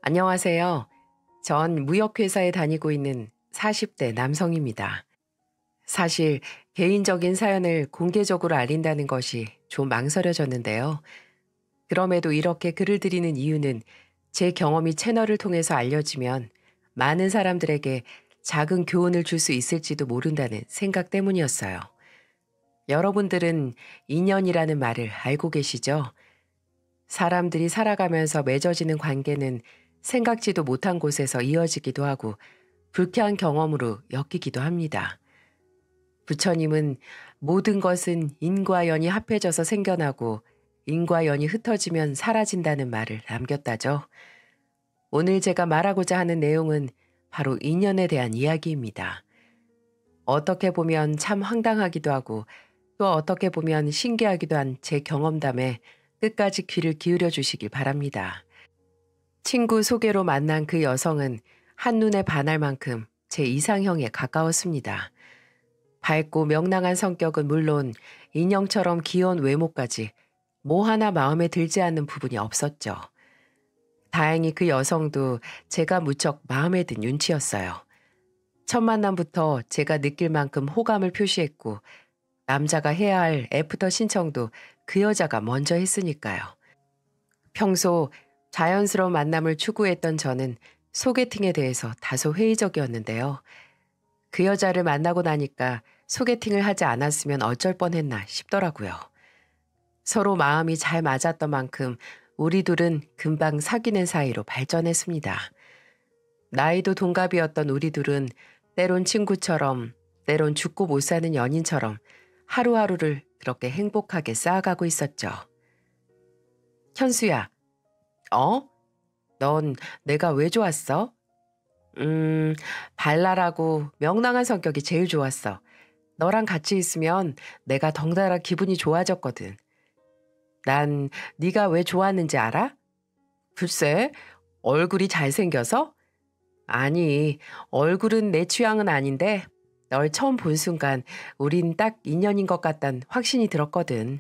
안녕하세요. 전 무역회사에 다니고 있는 40대 남성입니다. 사실 개인적인 사연을 공개적으로 알린다는 것이 좀 망설여졌는데요. 그럼에도 이렇게 글을 드리는 이유는 제 경험이 채널을 통해서 알려지면 많은 사람들에게 작은 교훈을 줄 수 있을지도 모른다는 생각 때문이었어요. 여러분들은 인연이라는 말을 알고 계시죠? 사람들이 살아가면서 맺어지는 관계는 생각지도 못한 곳에서 이어지기도 하고 불쾌한 경험으로 엮이기도 합니다. 부처님은 모든 것은 인과 연이 합해져서 생겨나고 인과 연이 흩어지면 사라진다는 말을 남겼다죠. 오늘 제가 말하고자 하는 내용은 바로 인연에 대한 이야기입니다. 어떻게 보면 참 황당하기도 하고 또 어떻게 보면 신기하기도 한 제 경험담에 끝까지 귀를 기울여 주시길 바랍니다. 친구 소개로 만난 그 여성은 한눈에 반할 만큼 제 이상형에 가까웠습니다. 밝고 명랑한 성격은 물론 인형처럼 귀여운 외모까지 뭐 하나 마음에 들지 않는 부분이 없었죠. 다행히 그 여성도 제가 무척 마음에 든 윤치였어요. 첫 만남부터 제가 느낄 만큼 호감을 표시했고 남자가 해야 할 애프터 신청도 그 여자가 먼저 했으니까요. 평소 자연스러운 만남을 추구했던 저는 소개팅에 대해서 다소 회의적이었는데요. 그 여자를 만나고 나니까 소개팅을 하지 않았으면 어쩔 뻔했나 싶더라고요. 서로 마음이 잘 맞았던 만큼 우리 둘은 금방 사귀는 사이로 발전했습니다. 나이도 동갑이었던 우리 둘은 때론 친구처럼 때론 죽고 못 사는 연인처럼 하루하루를 그렇게 행복하게 쌓아가고 있었죠. 현수야, 어? 넌 내가 왜 좋았어? 발랄하고 명랑한 성격이 제일 좋았어. 너랑 같이 있으면 내가 덩달아 기분이 좋아졌거든. 난 네가 왜 좋았는지 알아? 글쎄, 얼굴이 잘생겨서? 아니, 얼굴은 내 취향은 아닌데 널 처음 본 순간 우린 딱 인연인 것 같단 확신이 들었거든.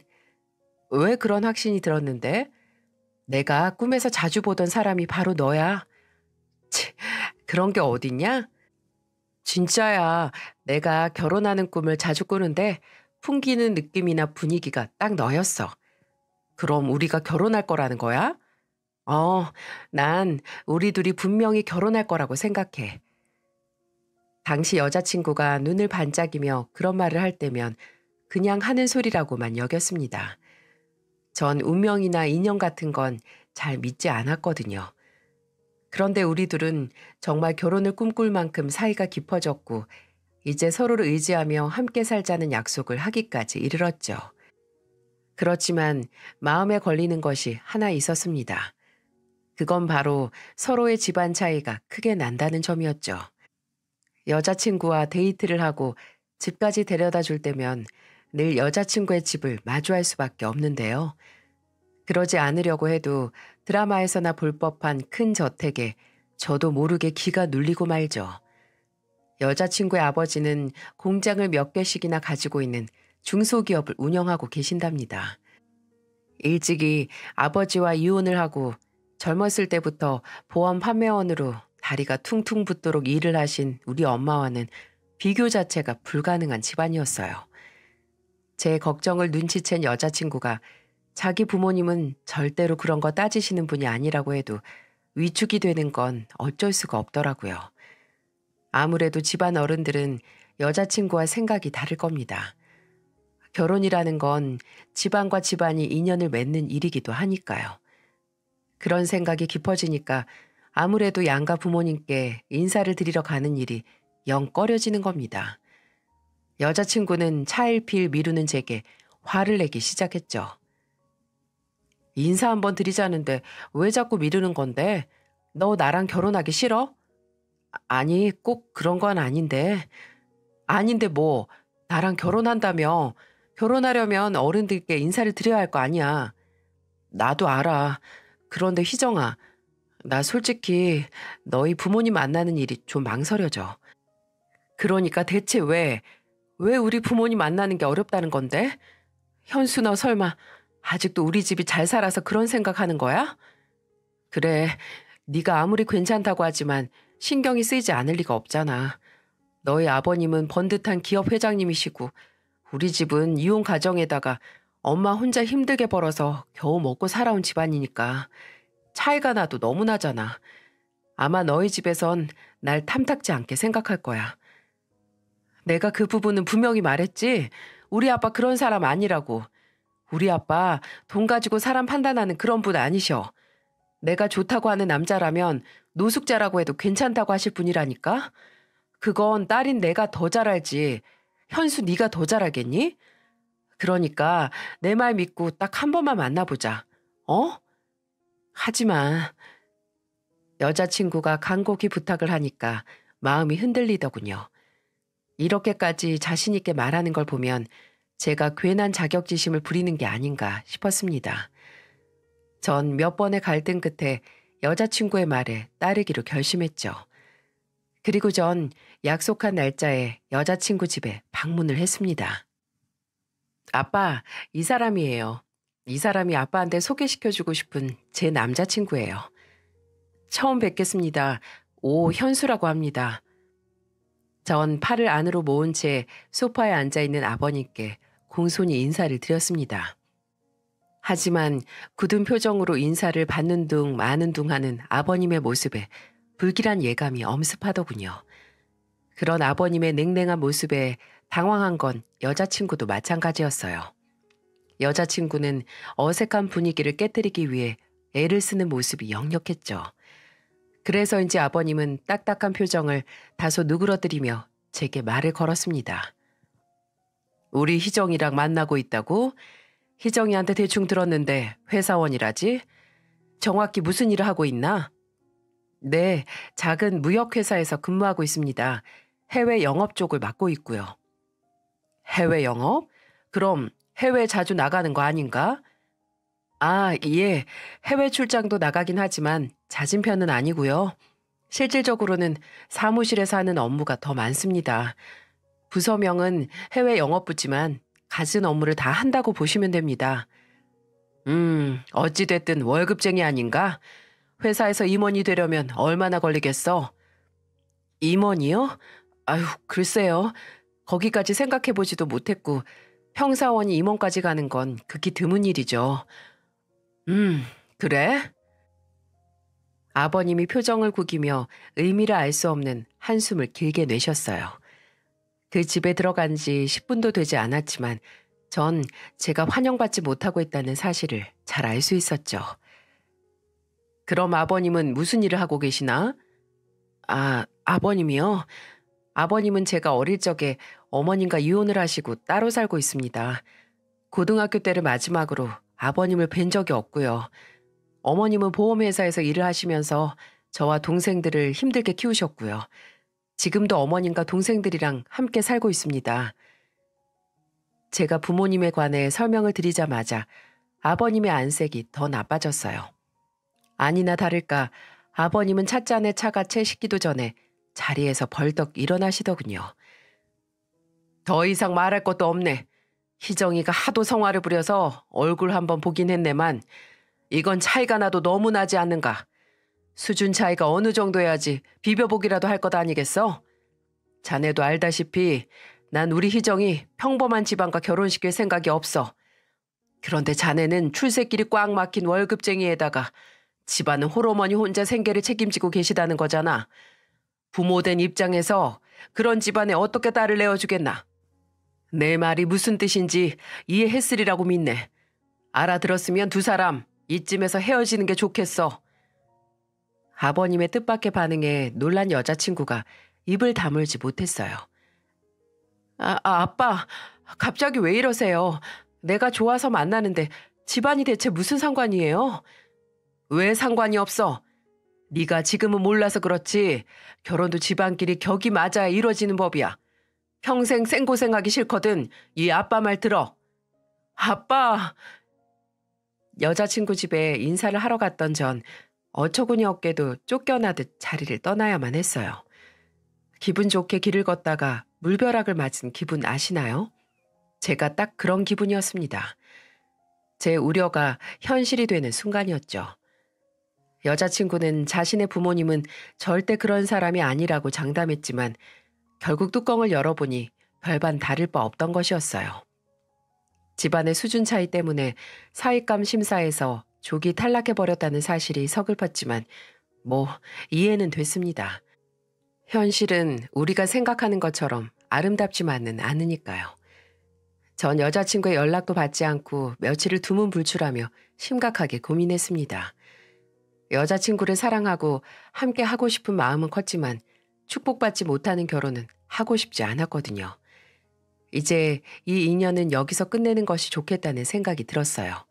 왜 그런 확신이 들었는데? 내가 꿈에서 자주 보던 사람이 바로 너야. 치, 그런 게 어딨냐? 진짜야. 내가 결혼하는 꿈을 자주 꾸는데 풍기는 느낌이나 분위기가 딱 너였어. 그럼 우리가 결혼할 거라는 거야? 어, 난 우리 둘이 분명히 결혼할 거라고 생각해. 당시 여자친구가 눈을 반짝이며 그런 말을 할 때면 그냥 하는 소리라고만 여겼습니다. 전 운명이나 인연 같은 건 잘 믿지 않았거든요. 그런데 우리 둘은 정말 결혼을 꿈꿀 만큼 사이가 깊어졌고 이제 서로를 의지하며 함께 살자는 약속을 하기까지 이르렀죠. 그렇지만 마음에 걸리는 것이 하나 있었습니다. 그건 바로 서로의 집안 차이가 크게 난다는 점이었죠. 여자친구와 데이트를 하고 집까지 데려다 줄 때면 늘 여자친구의 집을 마주할 수밖에 없는데요. 그러지 않으려고 해도 드라마에서나 볼 법한 큰 저택에 저도 모르게 기가 눌리고 말죠. 여자친구의 아버지는 공장을 몇 개씩이나 가지고 있는 중소기업을 운영하고 계신답니다. 일찍이 아버지와 이혼을 하고 젊었을 때부터 보험 판매원으로 다리가 퉁퉁 붓도록 일을 하신 우리 엄마와는 비교 자체가 불가능한 집안이었어요. 제 걱정을 눈치챈 여자친구가 자기 부모님은 절대로 그런 거 따지시는 분이 아니라고 해도 위축이 되는 건 어쩔 수가 없더라고요. 아무래도 집안 어른들은 여자친구와 생각이 다를 겁니다. 결혼이라는 건 집안과 집안이 인연을 맺는 일이기도 하니까요. 그런 생각이 깊어지니까 아무래도 양가 부모님께 인사를 드리러 가는 일이 영 꺼려지는 겁니다. 여자친구는 차일피일 미루는 제게 화를 내기 시작했죠. 인사 한번 드리자는데 왜 자꾸 미루는 건데? 너 나랑 결혼하기 싫어? 아니, 꼭 그런 건 아닌데. 아닌데 뭐, 나랑 결혼한다며. 결혼하려면 어른들께 인사를 드려야 할 거 아니야. 나도 알아. 그런데 희정아, 나 솔직히 너희 부모님 만나는 일이 좀 망설여져. 그러니까 대체 왜 우리 부모님 만나는 게 어렵다는 건데? 현수 너 설마 아직도 우리 집이 잘 살아서 그런 생각하는 거야? 그래, 네가 아무리 괜찮다고 하지만 신경이 쓰이지 않을 리가 없잖아. 너희 아버님은 번듯한 기업 회장님이시고 우리 집은 이혼 가정에다가 엄마 혼자 힘들게 벌어서 겨우 먹고 살아온 집안이니까 차이가 나도 너무 나잖아. 아마 너희 집에선 날 탐탁지 않게 생각할 거야. 내가 그 부분은 분명히 말했지. 우리 아빠 그런 사람 아니라고. 우리 아빠 돈 가지고 사람 판단하는 그런 분 아니셔. 내가 좋다고 하는 남자라면 노숙자라고 해도 괜찮다고 하실 분이라니까. 그건 딸인 내가 더 잘 알지. 현수 네가 더 잘 알겠니? 그러니까 내 말 믿고 딱 한 번만 만나보자. 어? 하지마. 여자친구가 간곡히 부탁을 하니까 마음이 흔들리더군요. 이렇게까지 자신 있게 말하는 걸 보면 제가 괜한 자격지심을 부리는 게 아닌가 싶었습니다. 전 몇 번의 갈등 끝에 여자친구의 말에 따르기로 결심했죠. 그리고 전 약속한 날짜에 여자친구 집에 방문을 했습니다. 아빠, 이 사람이에요. 이 사람이 아빠한테 소개시켜주고 싶은 제 남자친구예요. 처음 뵙겠습니다. 오현수라고 합니다. 전 팔을 안으로 모은 채 소파에 앉아있는 아버님께 공손히 인사를 드렸습니다. 하지만 굳은 표정으로 인사를 받는 둥 마는 둥 하는 아버님의 모습에 불길한 예감이 엄습하더군요. 그런 아버님의 냉랭한 모습에 당황한 건 여자친구도 마찬가지였어요. 여자친구는 어색한 분위기를 깨뜨리기 위해 애를 쓰는 모습이 역력했죠. 그래서인지 아버님은 딱딱한 표정을 다소 누그러뜨리며 제게 말을 걸었습니다. 우리 희정이랑 만나고 있다고? 희정이한테 대충 들었는데 회사원이라지? 정확히 무슨 일을 하고 있나? 네, 작은 무역회사에서 근무하고 있습니다. 해외 영업 쪽을 맡고 있고요. 해외 영업? 그럼 해외 자주 나가는 거 아닌가? 아, 예. 해외 출장도 나가긴 하지만 잦은 편은 아니고요. 실질적으로는 사무실에서 하는 업무가 더 많습니다. 부서명은 해외 영업부지만 갖은 업무를 다 한다고 보시면 됩니다. 어찌됐든 월급쟁이 아닌가? 회사에서 임원이 되려면 얼마나 걸리겠어? 임원이요? 아유, 글쎄요. 거기까지 생각해보지도 못했고 평사원이 임원까지 가는 건 극히 드문 일이죠. 그래? 아버님이 표정을 구기며 의미를 알 수 없는 한숨을 길게 내셨어요. 그 집에 들어간 지 10분도 되지 않았지만 전 제가 환영받지 못하고 있다는 사실을 잘 알 수 있었죠. 그럼 아버님은 무슨 일을 하고 계시나? 아, 아버님이요? 아버님은 제가 어릴 적에 어머님과 이혼을 하시고 따로 살고 있습니다. 고등학교 때를 마지막으로 아버님을 뵌 적이 없고요. 어머님은 보험회사에서 일을 하시면서 저와 동생들을 힘들게 키우셨고요. 지금도 어머님과 동생들이랑 함께 살고 있습니다. 제가 부모님에 관해 설명을 드리자마자 아버님의 안색이 더 나빠졌어요. 아니나 다를까 아버님은 찻잔에 차가 채 식기도 전에 자리에서 벌떡 일어나시더군요. 더 이상 말할 것도 없네. 희정이가 하도 성화를 부려서 얼굴 한번 보긴 했네만 이건 차이가 나도 너무 나지 않는가. 수준 차이가 어느 정도여야지 비벼보기라도 할 것 아니겠어? 자네도 알다시피 난 우리 희정이 평범한 집안과 결혼시킬 생각이 없어. 그런데 자네는 출세길이 꽉 막힌 월급쟁이에다가 집안은 홀어머니 혼자 생계를 책임지고 계시다는 거잖아. 부모된 입장에서 그런 집안에 어떻게 딸을 내어주겠나. 내 말이 무슨 뜻인지 이해했으리라고 믿네. 알아들었으면 두 사람 이쯤에서 헤어지는 게 좋겠어. 아버님의 뜻밖의 반응에 놀란 여자친구가 입을 다물지 못했어요. 아빠, 갑자기 왜 이러세요? 내가 좋아서 만나는데 집안이 대체 무슨 상관이에요? 왜 상관이 없어? 네가 지금은 몰라서 그렇지 결혼도 집안끼리 격이 맞아야 이루어지는 법이야. 평생 생고생하기 싫거든 이 아빠 말 들어. 아빠! 여자친구 집에 인사를 하러 갔던 전 어처구니 없게도 쫓겨나듯 자리를 떠나야만 했어요. 기분 좋게 길을 걷다가 물벼락을 맞은 기분 아시나요? 제가 딱 그런 기분이었습니다. 제 우려가 현실이 되는 순간이었죠. 여자친구는 자신의 부모님은 절대 그런 사람이 아니라고 장담했지만 결국 뚜껑을 열어보니 별반 다를 바 없던 것이었어요. 집안의 수준 차이 때문에 사윗감 심사에서 조기 탈락해버렸다는 사실이 서글펐지만 뭐 이해는 됐습니다. 현실은 우리가 생각하는 것처럼 아름답지만은 않으니까요. 전 여자친구의 연락도 받지 않고 며칠을 두문불출하며 심각하게 고민했습니다. 여자친구를 사랑하고 함께 하고 싶은 마음은 컸지만 축복받지 못하는 결혼은 하고 싶지 않았거든요. 이제 이 인연은 여기서 끝내는 것이 좋겠다는 생각이 들었어요.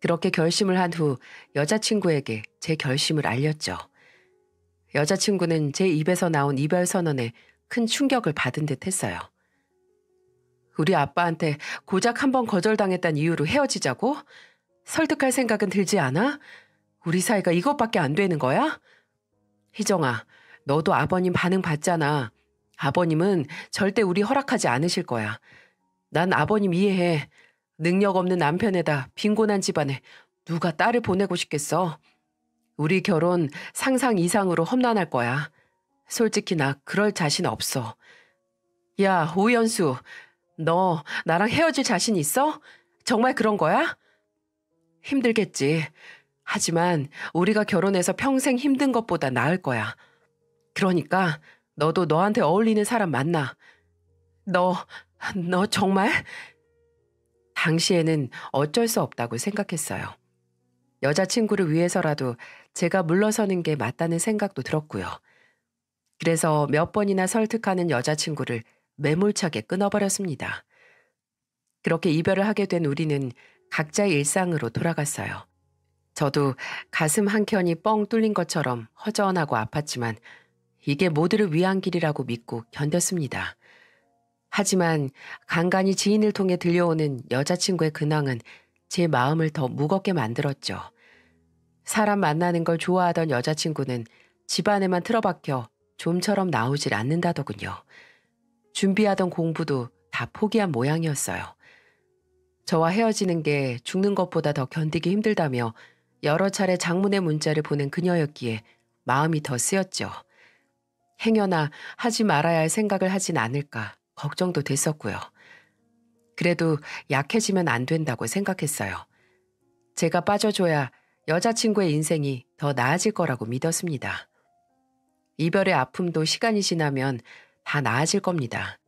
그렇게 결심을 한 후 여자친구에게 제 결심을 알렸죠. 여자친구는 제 입에서 나온 이별 선언에 큰 충격을 받은 듯 했어요. 우리 아빠한테 고작 한 번 거절당했다는 이유로 헤어지자고? 설득할 생각은 들지 않아? 우리 사이가 이것밖에 안 되는 거야? 희정아, 너도 아버님 반응 봤잖아. 아버님은 절대 우리 허락하지 않으실 거야. 난 아버님 이해해. 능력 없는 남편에다 빈곤한 집안에 누가 딸을 보내고 싶겠어. 우리 결혼 상상 이상으로 험난할 거야. 솔직히 나 그럴 자신 없어. 야, 오연수, 너 나랑 헤어질 자신 있어? 정말 그런 거야? 힘들겠지. 하지만 우리가 결혼해서 평생 힘든 것보다 나을 거야. 그러니까 너도 너한테 어울리는 사람 만나. 너 정말? 당시에는 어쩔 수 없다고 생각했어요. 여자친구를 위해서라도 제가 물러서는 게 맞다는 생각도 들었고요. 그래서 몇 번이나 설득하는 여자친구를 매몰차게 끊어버렸습니다. 그렇게 이별을 하게 된 우리는 각자의 일상으로 돌아갔어요. 저도 가슴 한켠이 뻥 뚫린 것처럼 허전하고 아팠지만 이게 모두를 위한 길이라고 믿고 견뎠습니다. 하지만 간간히 지인을 통해 들려오는 여자친구의 근황은 제 마음을 더 무겁게 만들었죠. 사람 만나는 걸 좋아하던 여자친구는 집안에만 틀어박혀 좀처럼 나오질 않는다더군요. 준비하던 공부도 다 포기한 모양이었어요. 저와 헤어지는 게 죽는 것보다 더 견디기 힘들다며 여러 차례 장문의 문자를 보낸 그녀였기에 마음이 더 쓰였죠. 행여나 하지 말아야 할 생각을 하진 않을까 걱정도 됐었고요. 그래도 약해지면 안 된다고 생각했어요. 제가 빠져줘야 여자친구의 인생이 더 나아질 거라고 믿었습니다. 이별의 아픔도 시간이 지나면 다 나아질 겁니다.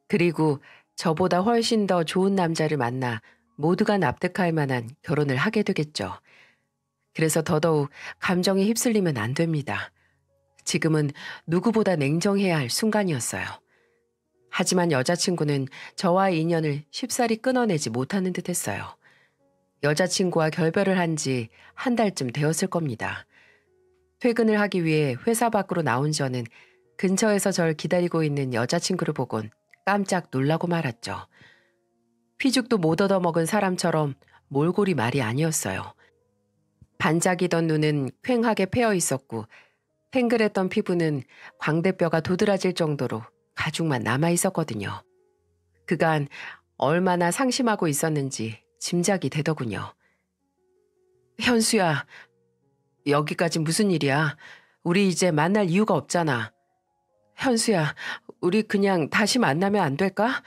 그리고 저보다 훨씬 더 좋은 남자를 만나 모두가 납득할 만한 결혼을 하게 되겠죠. 그래서 더더욱 감정에 휩쓸리면 안 됩니다. 지금은 누구보다 냉정해야 할 순간이었어요. 하지만 여자친구는 저와의 인연을 쉽사리 끊어내지 못하는 듯 했어요. 여자친구와 결별을 한 지 한 달쯤 되었을 겁니다. 퇴근을 하기 위해 회사 밖으로 나온 저는 근처에서 절 기다리고 있는 여자친구를 보곤 깜짝 놀라고 말았죠. 피죽도 못 얻어먹은 사람처럼 몰골이 말이 아니었어요. 반짝이던 눈은 퀭하게 패여 있었고 탱글했던 피부는 광대뼈가 도드라질 정도로 가죽만 남아 있었거든요. 그간 얼마나 상심하고 있었는지 짐작이 되더군요. 현수야, 여기까지 무슨 일이야? 우리 이제 만날 이유가 없잖아. 현수야, 우리 그냥 다시 만나면 안 될까?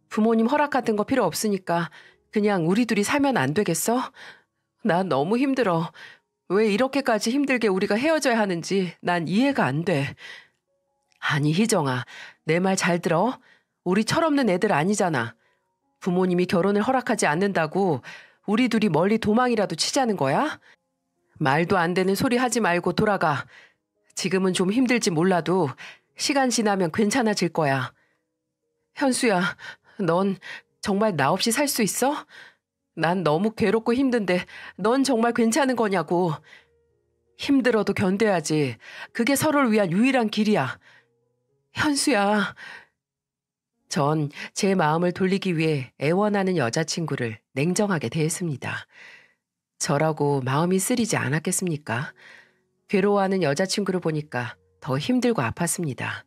부모님 허락 같은 거 필요 없으니까 그냥 우리 둘이 살면 안 되겠어? 나 너무 힘들어. 왜 이렇게까지 힘들게 우리가 헤어져야 하는지 난 이해가 안 돼. 아니, 희정아, 내 말 잘 들어? 우리 철없는 애들 아니잖아. 부모님이 결혼을 허락하지 않는다고 우리 둘이 멀리 도망이라도 치자는 거야? 말도 안 되는 소리 하지 말고 돌아가. 지금은 좀 힘들지 몰라도 시간 지나면 괜찮아질 거야. 현수야, 넌 정말 나 없이 살 수 있어? 난 너무 괴롭고 힘든데 넌 정말 괜찮은 거냐고. 힘들어도 견뎌야지. 그게 서로를 위한 유일한 길이야. 현수야. 전 제 마음을 돌리기 위해 애원하는 여자친구를 냉정하게 대했습니다. 저라고 마음이 쓰리지 않았겠습니까? 괴로워하는 여자친구를 보니까 더 힘들고 아팠습니다.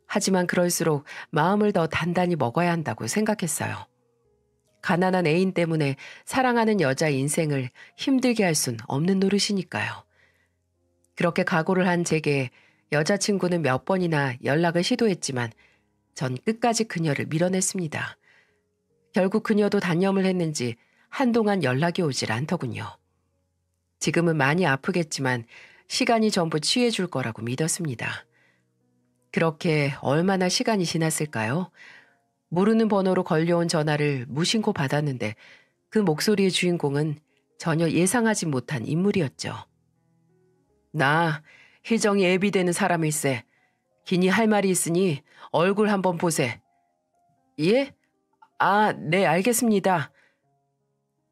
하지만 그럴수록 마음을 더 단단히 먹어야 한다고 생각했어요. 가난한 애인 때문에 사랑하는 여자 인생을 힘들게 할 순 없는 노릇이니까요. 그렇게 각오를 한 제게 여자친구는 몇 번이나 연락을 시도했지만 전 끝까지 그녀를 밀어냈습니다. 결국 그녀도 단념을 했는지 한동안 연락이 오질 않더군요. 지금은 많이 아프겠지만 시간이 전부 치유해줄 거라고 믿었습니다. 그렇게 얼마나 시간이 지났을까요? 모르는 번호로 걸려온 전화를 무심코 받았는데 그 목소리의 주인공은 전혀 예상하지 못한 인물이었죠. 나 희정이 애비되는 사람일세. 기니 할 말이 있으니 얼굴 한번 보세. 예? 아, 네, 알겠습니다.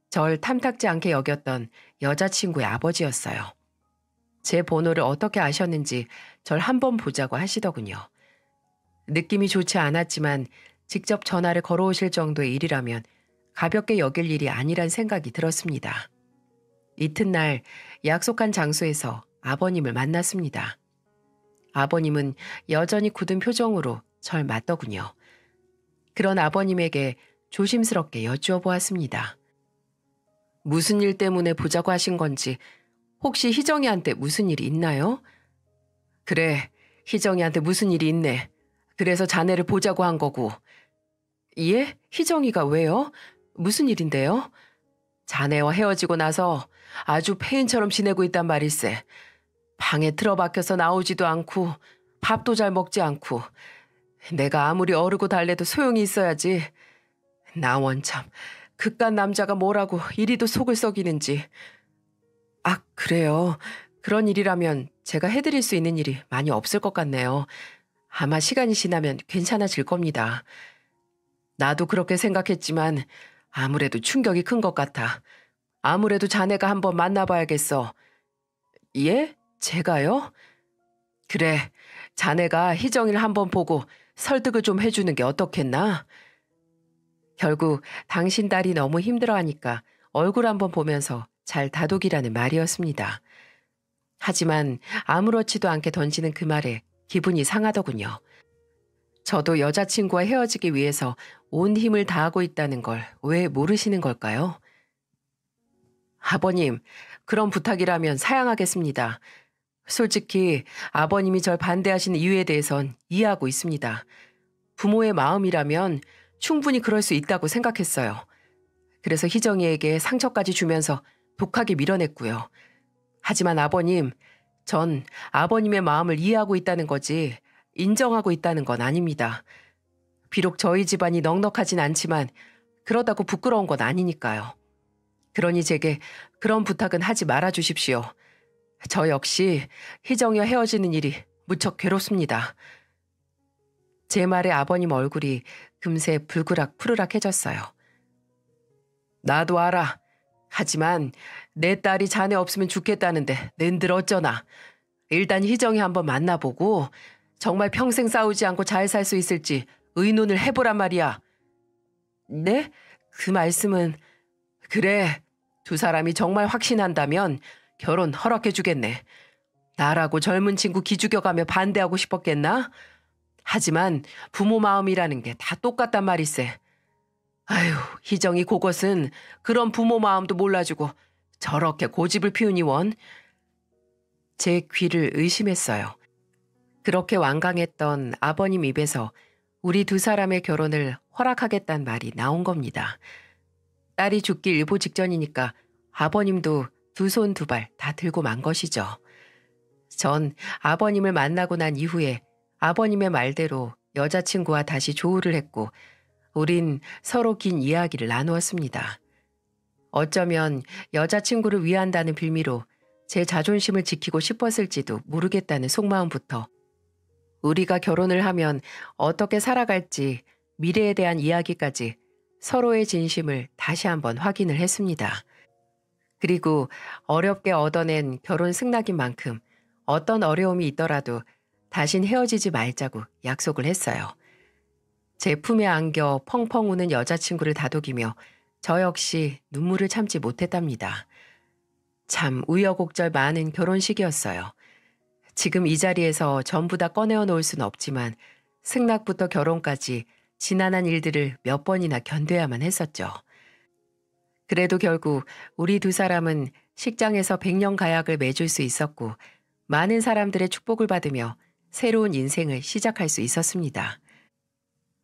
절 탐탁지 않게 여겼던 여자친구의 아버지였어요. 제 번호를 어떻게 아셨는지 절 한번 보자고 하시더군요. 느낌이 좋지 않았지만 직접 전화를 걸어오실 정도의 일이라면 가볍게 여길 일이 아니란 생각이 들었습니다. 이튿날 약속한 장소에서 아버님을 만났습니다. 아버님은 여전히 굳은 표정으로 절 맞더군요. 그런 아버님에게 조심스럽게 여쭈어 보았습니다. 무슨 일 때문에 보자고 하신 건지, 혹시 희정이한테 무슨 일이 있나요? 그래, 희정이한테 무슨 일이 있네. 그래서 자네를 보자고 한 거고. 예? 희정이가 왜요? 무슨 일인데요? 자네와 헤어지고 나서 아주 폐인처럼 지내고 있단 말일세. 방에 틀어박혀서 나오지도 않고 밥도 잘 먹지 않고 내가 아무리 어르고 달래도 소용이 있어야지. 나 원참 그깟 남자가 뭐라고 이리도 속을 썩이는지. 아, 그래요. 그런 일이라면 제가 해드릴 수 있는 일이 많이 없을 것 같네요. 아마 시간이 지나면 괜찮아질 겁니다. 나도 그렇게 생각했지만 아무래도 충격이 큰 것 같아. 아무래도 자네가 한번 만나봐야겠어. 예? 제가요? 그래, 자네가 희정이를 한번 보고 설득을 좀 해주는 게 어떻겠나? 결국 당신 딸이 너무 힘들어하니까 얼굴 한번 보면서 잘 다독이라는 말이었습니다. 하지만 아무렇지도 않게 던지는 그 말에 기분이 상하더군요. 저도 여자친구와 헤어지기 위해서 온 힘을 다하고 있다는 걸 왜 모르시는 걸까요? 아버님, 그런 부탁이라면 사양하겠습니다. 솔직히 아버님이 절 반대하시는 이유에 대해선 이해하고 있습니다. 부모의 마음이라면 충분히 그럴 수 있다고 생각했어요. 그래서 희정이에게 상처까지 주면서 독하게 밀어냈고요. 하지만 아버님, 전 아버님의 마음을 이해하고 있다는 거지 인정하고 있다는 건 아닙니다. 비록 저희 집안이 넉넉하진 않지만 그러다고 부끄러운 건 아니니까요. 그러니 제게 그런 부탁은 하지 말아 주십시오. 저 역시 희정이와 헤어지는 일이 무척 괴롭습니다. 제 말에 아버님 얼굴이 금세 불그락 푸르락해졌어요. 나도 알아. 하지만 내 딸이 자네 없으면 죽겠다는데 낸들 어쩌나. 일단 희정이 한번 만나보고 정말 평생 싸우지 않고 잘 살 수 있을지 의논을 해보란 말이야. 네? 그 말씀은... 그래, 두 사람이 정말 확신한다면 결혼 허락해주겠네. 나라고 젊은 친구 기죽여가며 반대하고 싶었겠나? 하지만 부모 마음이라는 게 다 똑같단 말이세. 아휴, 희정이 그것은 그런 부모 마음도 몰라주고 저렇게 고집을 피우니 원. 제 귀를 의심했어요. 그렇게 완강했던 아버님 입에서 우리 두 사람의 결혼을 허락하겠다는 말이 나온 겁니다. 딸이 죽기 일보 직전이니까 아버님도 두 손 두 발 다 들고 만 것이죠. 전 아버님을 만나고 난 이후에 아버님의 말대로 여자친구와 다시 조우를 했고 우린 서로 긴 이야기를 나누었습니다. 어쩌면 여자친구를 위한다는 빌미로 제 자존심을 지키고 싶었을지도 모르겠다는 속마음부터 우리가 결혼을 하면 어떻게 살아갈지 미래에 대한 이야기까지 서로의 진심을 다시 한번 확인을 했습니다. 그리고 어렵게 얻어낸 결혼 승낙인 만큼 어떤 어려움이 있더라도 다신 헤어지지 말자고 약속을 했어요. 제 품에 안겨 펑펑 우는 여자친구를 다독이며 저 역시 눈물을 참지 못했답니다. 참 우여곡절 많은 결혼식이었어요. 지금 이 자리에서 전부 다 꺼내어 놓을 수는 없지만 승낙부터 결혼까지 지난한 일들을 몇 번이나 견뎌야만 했었죠. 그래도 결국 우리 두 사람은 식장에서 백년 가약을 맺을 수 있었고 많은 사람들의 축복을 받으며 새로운 인생을 시작할 수 있었습니다.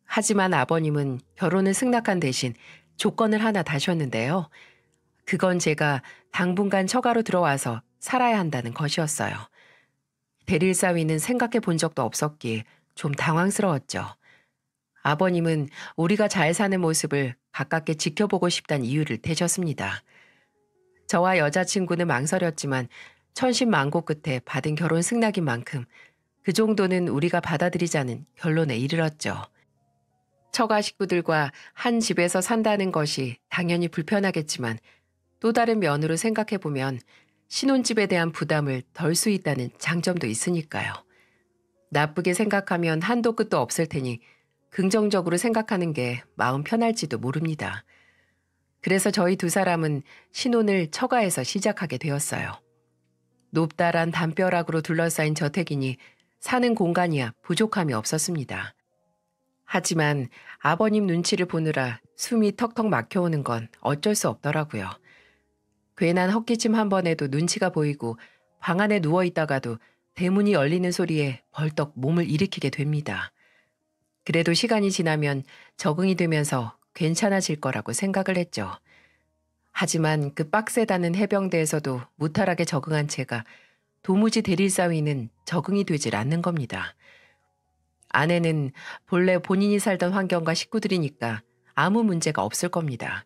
하지만 아버님은 결혼을 승낙한 대신 조건을 하나 다셨는데요. 그건 제가 당분간 처가로 들어와서 살아야 한다는 것이었어요. 대릴 사위는 생각해 본 적도 없었기에 좀 당황스러웠죠. 아버님은 우리가 잘 사는 모습을 가깝게 지켜보고 싶다는 이유를 대셨습니다. 저와 여자친구는 망설였지만 천신만고 끝에 받은 결혼 승낙인 만큼 그 정도는 우리가 받아들이자는 결론에 이르렀죠. 처가 식구들과 한 집에서 산다는 것이 당연히 불편하겠지만 또 다른 면으로 생각해보면 신혼집에 대한 부담을 덜 수 있다는 장점도 있으니까요. 나쁘게 생각하면 한도 끝도 없을 테니 긍정적으로 생각하는 게 마음 편할지도 모릅니다. 그래서 저희 두 사람은 신혼을 처가에서 시작하게 되었어요. 높다란 담벼락으로 둘러싸인 저택이니 사는 공간이야 부족함이 없었습니다. 하지만 아버님 눈치를 보느라 숨이 턱턱 막혀오는 건 어쩔 수 없더라고요. 괜한 헛기침 한 번에도 눈치가 보이고 방 안에 누워있다가도 대문이 열리는 소리에 벌떡 몸을 일으키게 됩니다. 그래도 시간이 지나면 적응이 되면서 괜찮아질 거라고 생각을 했죠. 하지만 그 빡세다는 해병대에서도 무탈하게 적응한 제가 도무지 대릴 사위는 적응이 되질 않는 겁니다. 아내는 본래 본인이 살던 환경과 식구들이니까 아무 문제가 없을 겁니다.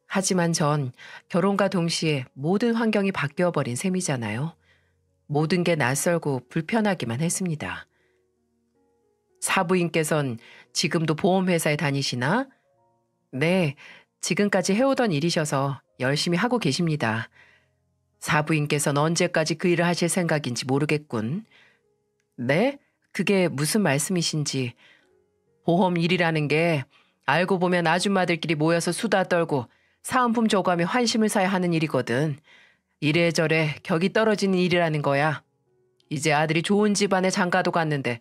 하지만 전 결혼과 동시에 모든 환경이 바뀌어버린 셈이잖아요. 모든 게 낯설고 불편하기만 했습니다. 사부인께선 지금도 보험회사에 다니시나? 네, 지금까지 해오던 일이셔서 열심히 하고 계십니다. 사부인께서는 언제까지 그 일을 하실 생각인지 모르겠군. 네? 그게 무슨 말씀이신지. 보험 일이라는 게 알고 보면 아줌마들끼리 모여서 수다 떨고 사은품 줘가며 환심을 사야 하는 일이거든. 이래저래 격이 떨어지는 일이라는 거야. 이제 아들이 좋은 집안에 장가도 갔는데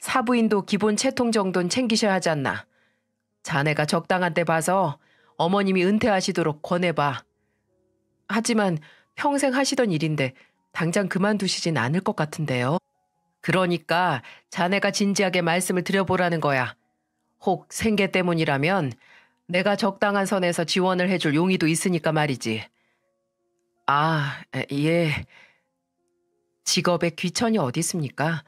사부인도 기본 채통 정도는 챙기셔야 하지 않나. 자네가 적당한 때 봐서 어머님이 은퇴하시도록 권해봐. 하지만 평생 하시던 일인데 당장 그만두시진 않을 것 같은데요. 그러니까 자네가 진지하게 말씀을 드려보라는 거야. 혹 생계 때문이라면 내가 적당한 선에서 지원을 해줄 용의도 있으니까 말이지. 아, 예. 직업에 귀천이 어디 있습니까?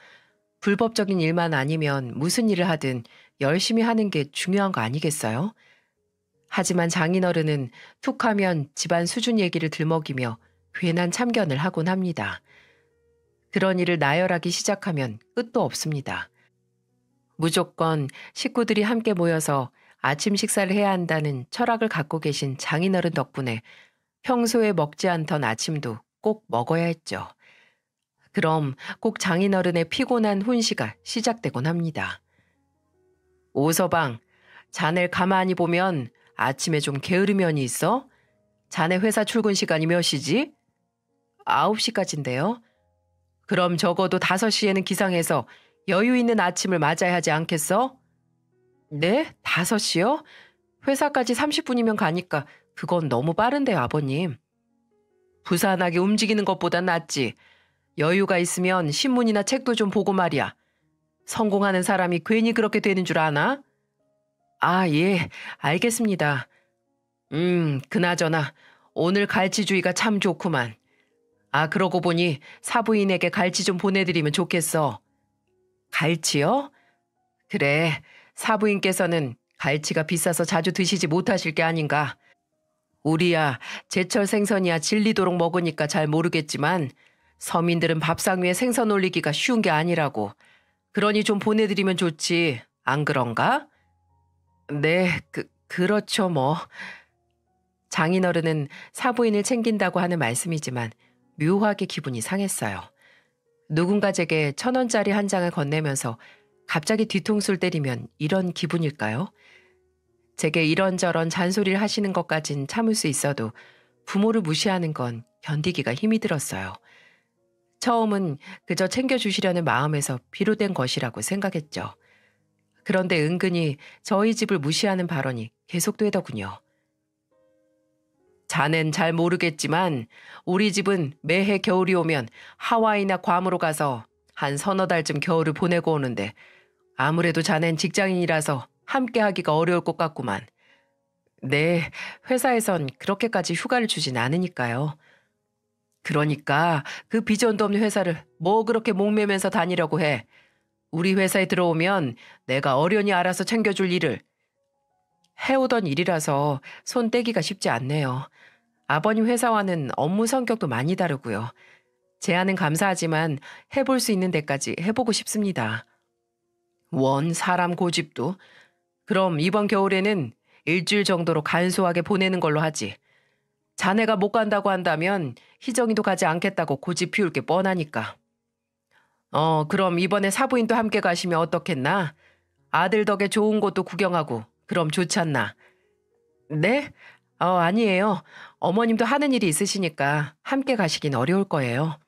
불법적인 일만 아니면 무슨 일을 하든 열심히 하는 게 중요한 거 아니겠어요? 하지만 장인어른은 툭하면 집안 수준 얘기를 들먹이며 괜한 참견을 하곤 합니다. 그런 일을 나열하기 시작하면 끝도 없습니다. 무조건 식구들이 함께 모여서 아침 식사를 해야 한다는 철학을 갖고 계신 장인어른 덕분에 평소에 먹지 않던 아침도 꼭 먹어야 했죠. 그럼 꼭 장인어른의 피곤한 훈시가 시작되곤 합니다. 오서방, 자네 가만히 보면 아침에 좀 게으르면이 있어? 자네 회사 출근 시간이 몇 시지? 9시까지인데요. 그럼 적어도 5시에는 기상해서 여유 있는 아침을 맞아야 하지 않겠어? 네? 5시요? 회사까지 30분이면 가니까 그건 너무 빠른데요, 아버님. 부산하게 움직이는 것보단 낫지. 여유가 있으면 신문이나 책도 좀 보고 말이야. 성공하는 사람이 괜히 그렇게 되는 줄 아나? 아, 예, 알겠습니다. 그나저나 오늘 갈치주의가 참 좋구만. 아, 그러고 보니 사부인에게 갈치 좀 보내드리면 좋겠어. 갈치요? 그래, 사부인께서는 갈치가 비싸서 자주 드시지 못하실 게 아닌가. 우리야 제철 생선이야 질리도록 먹으니까 잘 모르겠지만 서민들은 밥상 위에 생선 올리기가 쉬운 게 아니라고. 그러니 좀 보내드리면 좋지. 안 그런가? 네, 그렇죠 뭐. 장인어른은 사부인을 챙긴다고 하는 말씀이지만 묘하게 기분이 상했어요. 누군가 제게 1,000원짜리 한 장을 건네면서 갑자기 뒤통수를 때리면 이런 기분일까요? 제게 이런저런 잔소리를 하시는 것까진 참을 수 있어도 부모를 무시하는 건 견디기가 힘이 들었어요. 처음은 그저 챙겨주시려는 마음에서 비롯된 것이라고 생각했죠. 그런데 은근히 저희 집을 무시하는 발언이 계속되더군요. 자넨 잘 모르겠지만 우리 집은 매해 겨울이 오면 하와이나 괌으로 가서 한 서너 달쯤 겨울을 보내고 오는데 아무래도 자넨 직장인이라서 함께 하기가 어려울 것 같구만. 네, 회사에선 그렇게까지 휴가를 주진 않으니까요. 그러니까 그 비전도 없는 회사를 뭐 그렇게 목매면서 다니려고 해. 우리 회사에 들어오면 내가 어련히 알아서 챙겨줄 일을 해오던 일이라서 손 떼기가 쉽지 않네요. 아버님 회사와는 업무 성격도 많이 다르고요. 제안은 감사하지만 해볼 수 있는 데까지 해보고 싶습니다. 원 사람 고집도. 그럼 이번 겨울에는 일주일 정도로 간소하게 보내는 걸로 하지. 자네가 못 간다고 한다면 희정이도 가지 않겠다고 고집 피울 게 뻔하니까. 그럼 이번에 사부인도 함께 가시면 어떻겠나? 아들 덕에 좋은 곳도 구경하고 그럼 좋잖나. 네? 아니에요. 어머님도 하는 일이 있으시니까 함께 가시긴 어려울 거예요.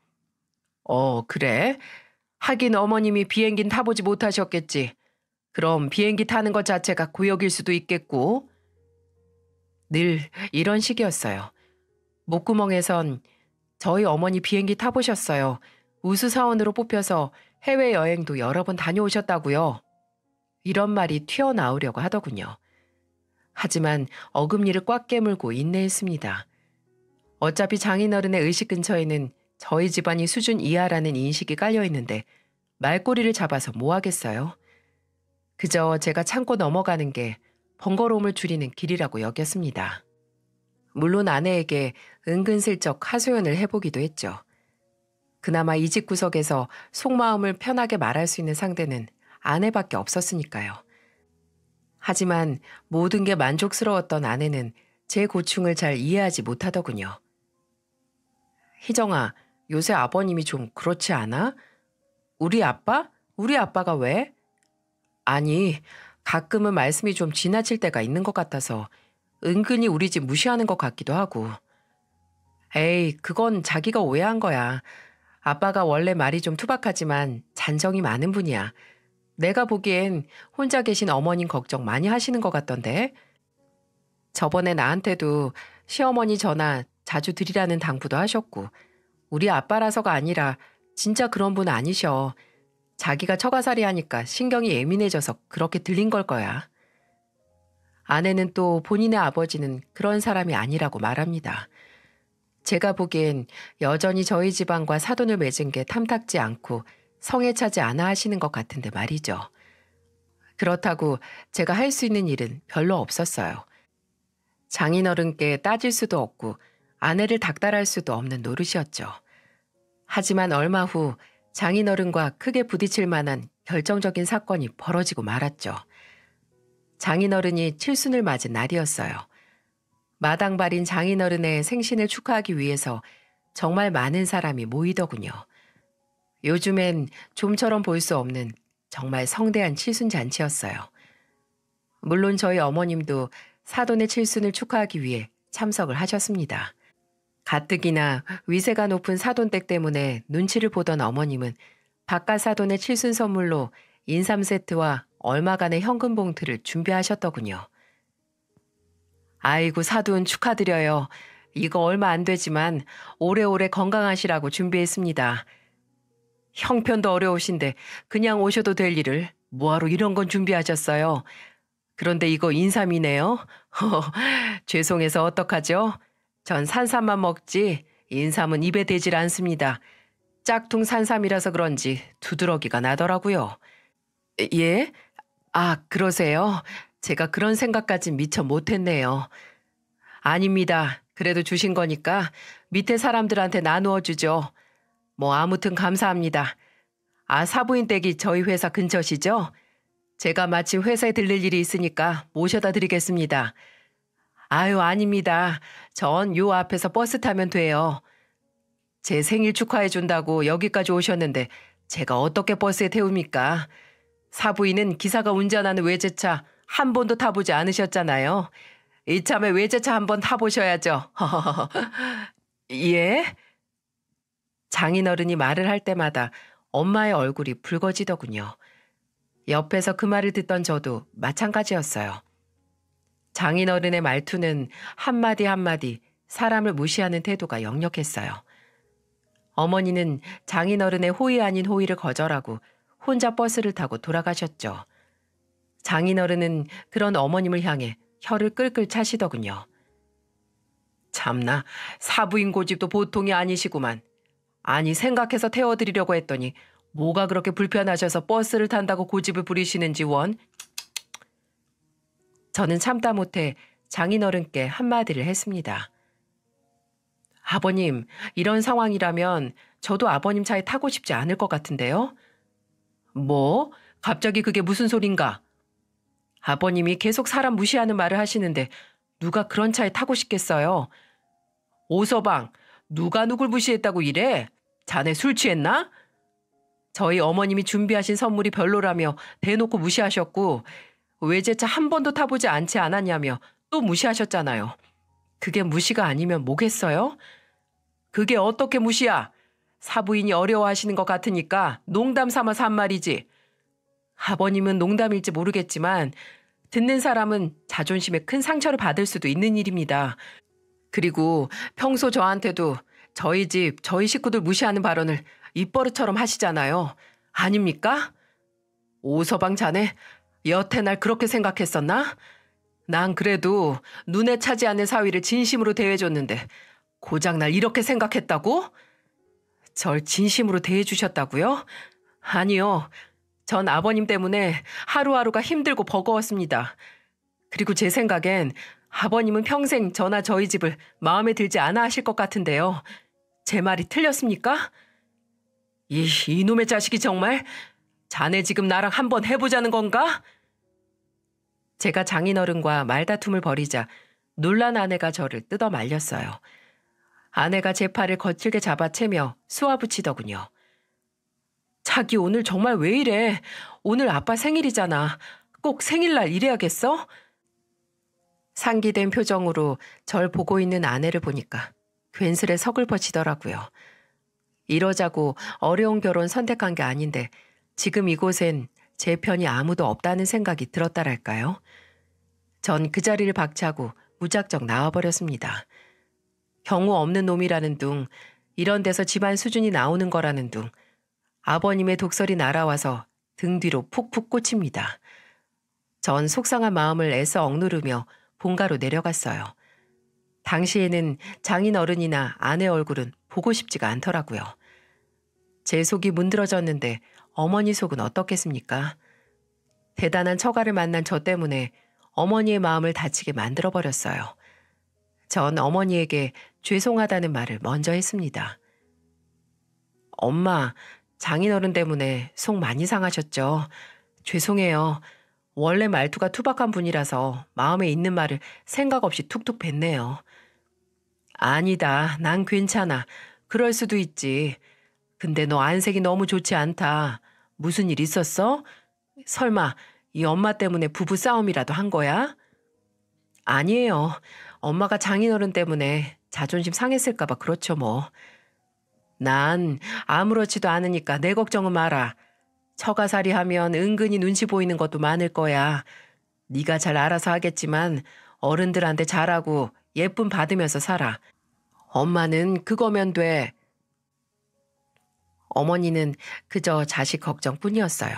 그래? 하긴 어머님이 비행기는 타보지 못하셨겠지. 그럼 비행기 타는 것 자체가 고역일 수도 있겠고. 늘 이런 식이었어요. 목구멍에선 저희 어머니 비행기 타보셨어요. 우수사원으로 뽑혀서 해외여행도 여러 번 다녀오셨다고요. 이런 말이 튀어나오려고 하더군요. 하지만 어금니를 꽉 깨물고 인내했습니다. 어차피 장인어른의 의식 근처에는 저희 집안이 수준 이하라는 인식이 깔려있는데 말꼬리를 잡아서 뭐 하겠어요. 그저 제가 참고 넘어가는 게 번거로움을 줄이는 길이라고 여겼습니다. 물론 아내에게 은근슬쩍 하소연을 해보기도 했죠. 그나마 이 집 구석에서 속마음을 편하게 말할 수 있는 상대는 아내밖에 없었으니까요. 하지만 모든 게 만족스러웠던 아내는 제 고충을 잘 이해하지 못하더군요. 희정아, 요새 아버님이 좀 그렇지 않아? 우리 아빠? 우리 아빠가 왜? 아니, 가끔은 말씀이 좀 지나칠 때가 있는 것 같아서 은근히 우리 집 무시하는 것 같기도 하고. 에이, 그건 자기가 오해한 거야. 아빠가 원래 말이 좀 투박하지만 잔정이 많은 분이야. 내가 보기엔 혼자 계신 어머님 걱정 많이 하시는 것 같던데. 저번에 나한테도 시어머니 전화 자주 드리라는 당부도 하셨고 우리 아빠라서가 아니라 진짜 그런 분 아니셔. 자기가 처가살이 하니까 신경이 예민해져서 그렇게 들린 걸 거야. 아내는 또 본인의 아버지는 그런 사람이 아니라고 말합니다. 제가 보기엔 여전히 저희 집안과 사돈을 맺은 게 탐탁지 않고 성에 차지 않아 하시는 것 같은데 말이죠. 그렇다고 제가 할 수 있는 일은 별로 없었어요. 장인어른께 따질 수도 없고 아내를 닥달할 수도 없는 노릇이었죠. 하지만 얼마 후 장인어른과 크게 부딪힐 만한 결정적인 사건이 벌어지고 말았죠. 장인어른이 칠순을 맞은 날이었어요. 마당발인 장인어른의 생신을 축하하기 위해서 정말 많은 사람이 모이더군요. 요즘엔 좀처럼 볼 수 없는 정말 성대한 칠순 잔치였어요. 물론 저희 어머님도 사돈의 칠순을 축하하기 위해 참석을 하셨습니다. 가뜩이나 위세가 높은 사돈댁 때문에 눈치를 보던 어머님은 바깥 사돈의 칠순 선물로 인삼 세트와 얼마간의 현금 봉투를 준비하셨더군요. 아이고 사돈 축하드려요. 이거 얼마 안 되지만 오래오래 건강하시라고 준비했습니다. 형편도 어려우신데 그냥 오셔도 될 일을 뭐하러 이런 건 준비하셨어요. 그런데 이거 인삼이네요. 죄송해서 어떡하죠? 전 산삼만 먹지 인삼은 입에 대질 않습니다. 짝퉁 산삼이라서 그런지 두드러기가 나더라고요. 예? 그러세요? 제가 그런 생각까진 미처 못했네요. 아닙니다. 그래도 주신 거니까 밑에 사람들한테 나누어 주죠. 뭐 아무튼 감사합니다. 사부인 댁이 저희 회사 근처시죠? 제가 마침 회사에 들릴 일이 있으니까 모셔다 드리겠습니다. 아유, 아닙니다. 전 요 앞에서 버스 타면 돼요. 제 생일 축하해 준다고 여기까지 오셨는데 제가 어떻게 버스에 태웁니까? 사부인은 기사가 운전하는 외제차 한 번도 타보지 않으셨잖아요. 이참에 외제차 한번 타보셔야죠. 예? 장인어른이 말을 할 때마다 엄마의 얼굴이 붉어지더군요. 옆에서 그 말을 듣던 저도 마찬가지였어요. 장인어른의 말투는 한마디 한마디 사람을 무시하는 태도가 역력했어요. 어머니는 장인어른의 호의 아닌 호의를 거절하고 혼자 버스를 타고 돌아가셨죠. 장인어른은 그런 어머님을 향해 혀를 끌끌 차시더군요. 참나, 사부인 고집도 보통이 아니시구만. 아니, 생각해서 태워드리려고 했더니 뭐가 그렇게 불편하셔서 버스를 탄다고 고집을 부리시는지 원. 저는 참다 못해 장인어른께 한마디를 했습니다. 아버님, 이런 상황이라면 저도 아버님 차에 타고 싶지 않을 것 같은데요? 뭐? 갑자기 그게 무슨 소린가? 아버님이 계속 사람 무시하는 말을 하시는데 누가 그런 차에 타고 싶겠어요? 오서방, 누가 누굴 무시했다고 이래? 자네 술 취했나? 저희 어머님이 준비하신 선물이 별로라며 대놓고 무시하셨고 외제차 한 번도 타보지 않지 않았냐며 또 무시하셨잖아요. 그게 무시가 아니면 뭐겠어요? 그게 어떻게 무시야? 사부인이 어려워하시는 것 같으니까 농담 삼아서 한 말이지. 아버님은 농담일지 모르겠지만 듣는 사람은 자존심에 큰 상처를 받을 수도 있는 일입니다. 그리고 평소 저한테도 저희 집, 저희 식구들 무시하는 발언을 입버릇처럼 하시잖아요. 아닙니까? 오서방 자네, 여태 날 그렇게 생각했었나? 난 그래도 눈에 차지 않는 사위를 진심으로 대해줬는데 고작 날 이렇게 생각했다고? 절 진심으로 대해주셨다고요? 아니요. 전 아버님 때문에 하루하루가 힘들고 버거웠습니다. 그리고 제 생각엔 아버님은 평생 저나 저희 집을 마음에 들지 않아 하실 것 같은데요. 제 말이 틀렸습니까? 이놈의 자식이 정말 자네 지금 나랑 한번 해보자는 건가? 제가 장인어른과 말다툼을 벌이자 놀란 아내가 저를 뜯어 말렸어요. 아내가 제 팔을 거칠게 잡아채며 쏘아붙이더군요. 자기 오늘 정말 왜 이래? 오늘 아빠 생일이잖아. 꼭 생일날 이래야겠어? 상기된 표정으로 절 보고 있는 아내를 보니까 괜스레 서글퍼지더라고요. 이러자고 어려운 결혼 선택한 게 아닌데 지금 이곳엔 제 편이 아무도 없다는 생각이 들었다랄까요? 전 그 자리를 박차고 무작정 나와버렸습니다. 경우 없는 놈이라는 둥, 이런 데서 집안 수준이 나오는 거라는 둥, 아버님의 독설이 날아와서 등 뒤로 푹푹 꽂힙니다. 전 속상한 마음을 애써 억누르며 본가로 내려갔어요. 당시에는 장인어른이나 아내 얼굴은 보고 싶지가 않더라고요. 제 속이 문드러졌는데 어머니 속은 어떻겠습니까? 대단한 처가를 만난 저 때문에 어머니의 마음을 다치게 만들어버렸어요. 전 어머니에게 죄송하다는 말을 먼저 했습니다. 엄마, 장인어른 때문에 속 많이 상하셨죠? 죄송해요. 원래 말투가 투박한 분이라서 마음에 있는 말을 생각 없이 툭툭 뱉네요. 아니다, 난 괜찮아. 그럴 수도 있지. 근데 너 안색이 너무 좋지 않다. 무슨 일 있었어? 설마 이 엄마 때문에 부부 싸움이라도 한 거야? 아니에요. 엄마가 장인어른 때문에 자존심 상했을까 봐 그렇죠 뭐. 난 아무렇지도 않으니까 내 걱정은 마라. 처가살이 하면 은근히 눈치 보이는 것도 많을 거야. 네가 잘 알아서 하겠지만 어른들한테 잘하고 예쁨 받으면서 살아. 엄마는 그거면 돼. 어머니는 그저 자식 걱정뿐이었어요.